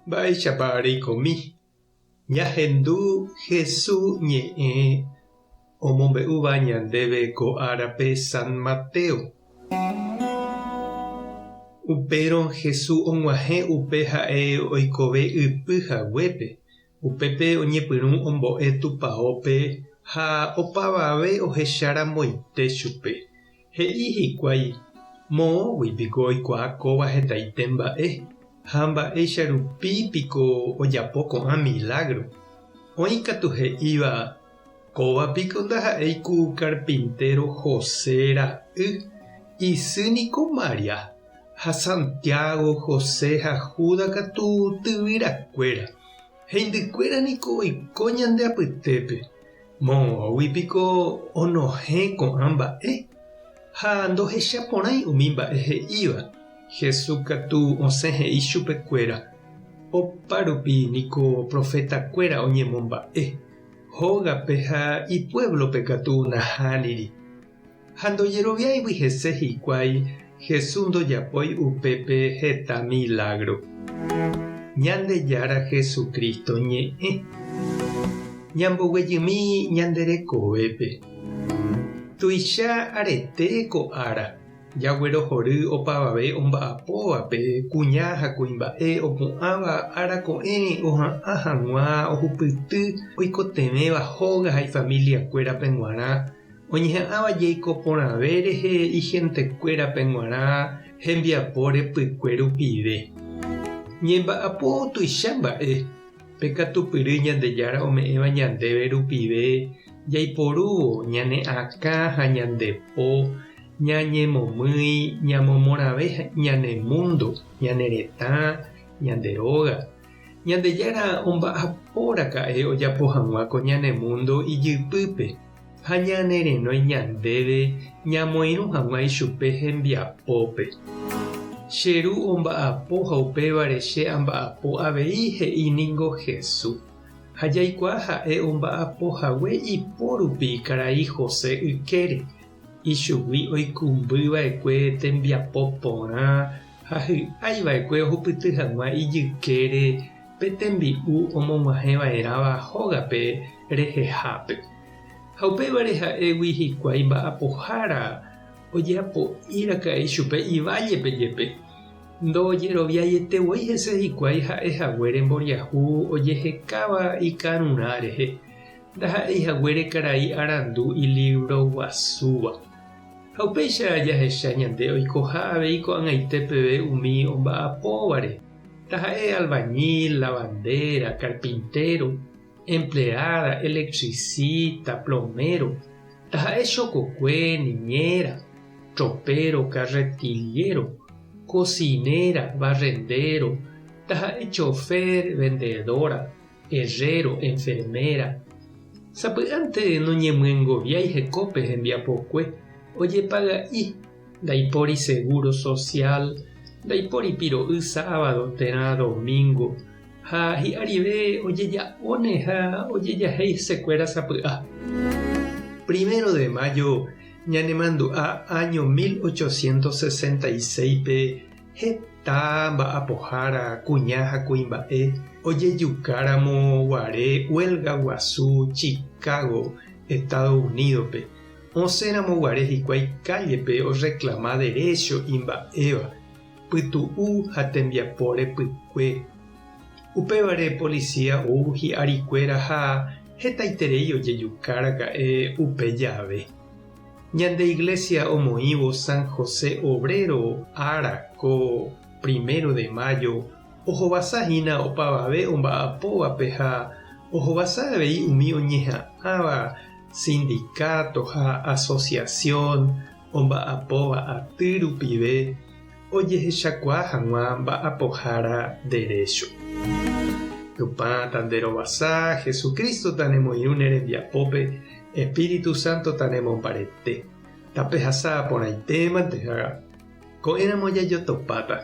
Mba'éichapa komi. Ñahendu Jesús ñe'ẽ omombe'úva ñandéve ko árape San Mateo. Upérõ Jesús og̃uahẽ upe ha'e oikove ipyhaguépe. Upépe oñepyrũ ombo'e tupaópe ha opavave ohecharãmoite chupe. He'i hikuái moõguipiko oikuaa kóva hetaite mba'e ha mba'éicharupípiko ojapo ko'ã milagro. Oikatu he'íva kóvapiko ndaha'éi ku carpintero José ra'y isýniko Maria ha Santiago, José ha Judas katu tyvyrakuéra. Heindykuéraniko oiko ñande apytépe. Moõguipiko onohẽ ko'ã mba'e ha ndohechaporãi umi mba'e he'íva. Jesús katu osẽ he'i chupekuéra. Oparupi niko profetakuéra oñemomba'e. Hógape ha ipueblope katu nahániri. Ha ndojeroviáigui hese hikuái Jesús ndojapói upépe heta milagro. Ñandejára Jesucristo ñe'ẽ. Ñamboguejymi ñanderekovépe. Tuicha arete ko ára. Jaguerohory opavave omba'apóvape kuña ha kuimba'e opu'ãva arako'ẽri oha'ã hag̃ua ohupyty oikotevéva hóga ha ifamiliakuérape g̃uarã oñeha'ãva jaiko porãve rehe igentekuérape g̃uarã hembiapo repykue rupive. Ñemba'apo tuicha mba'e pekatupyry Ñandejára ome'ẽva ñandéve rupive jaiporúvo ñane akã ha ñandepo ñañemomýi ñamomorãve ñanemúndo ñaneretã ñanderóga. Ñandejára omba'apóraka'e ojapo hag̃ua ko ñanemúndo ijypýpe ha ñanerenói ñandéve ñamoirũ hag̃ua ichupe hembiapópe. Cheru omba'apo ha upévare che amba'apo avei he'íningo Jesús. Ha jaikuaa ha'e omba'apohague ipórupi karai José ykére. Ichugui oikumbýva'ekue tembiapo porã ha hy'aiva'ekue ohupyty hag̃ua ijykére pe tembi'u omog̃uahẽva'erãva hógape rehehápe. Ha upévare ha'égui hikuái mba'apohára ojeapo'íraka'e chupe ivájepe jepe. Ndojeroviaietevoi hese hikuái ha'ehaguére mboriahu ojehekáva ikarũrã rehe. Ndaha'eihaguére karai arandu ilibro guasúva. Ha upéicha jahecha ñande oikoha avei ko'ag̃aite peve umi omba'apóvare. Taha'e albañil, lavandera, carpintero, empleada, electricista, plomero. Taha'e chokokue, niñera, tropero, carretillero, cocinera, barrendero. Taha'e chofer, vendedora, herrero, enfermera. Sapy'ánte noñemyengoviái hekópe hembiapokue ojepaga'i ndaipóri seguro social, ndaipóri piro'y sábado térã domingo ha hi'arive ojeja'óne ha ojejahéi sekuéra sapy'a. 1 de mayo ñanemandu'a año 1866pe heta mba'apohára kuña ha kuimba'e ojejukáramo guare Huelga Guazú, Chicago, Estados Unidospe. Oséramo guare hikuái callepe oreclama derecho imba'éva, pytu'u ha tembiapóre pykue. Upévare policía hi'arikuéra ha hetaiterei ojejukáraka'e upe jave. Ñande iglesia omoĩvo San José Obrero ára ko 1 de mayo ohovasahína opavave omba'apóvape ha ohovasavei umi oñeha'ãva sindicato ha asociación omba'apóva aty rupive ojehechakuaa hag̃ua mba'apohára derecho. Tupã tanderovasa Jesucristo tanemoirũ nerembiapópe Espíritu Santo tanemombarete. Tapehasa porãitémante ha ko'ẽramo jajotopáta.